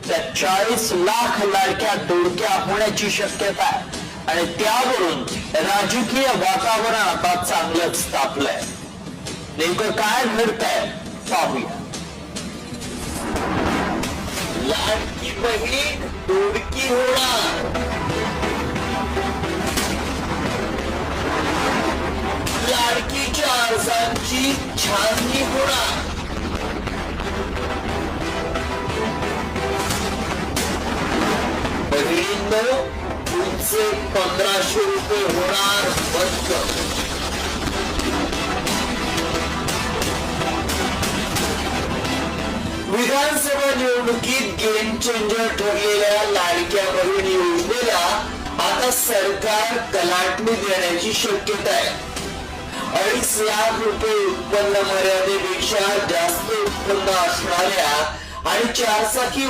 तर 40 लाख लाडक्या तोडक्या होण्याची शक्यता आहे आणि त्यावरून राजकीय वातावरण आता चांगलंच तापलंय. नेमकं काय घडतंय पाहूया. लाडकी बहीण तोडकी होणार, लाडकीच्या अर्जांची छाननी होणार. बहिणींनो, तुमचे 1500 रुपये होणार बंद. विधानसभा निवडणुकीत गेम चेंजर ठरलेल्या लाडक्या बहीण योजनेला आता सरकार कलाटणी देण्याची शक्यता आहे. 2.5 लाख रुपये उत्पन्न मर्यादेपेक्षा जास्त उत्पन्न असणाऱ्या आणि 4 चाकी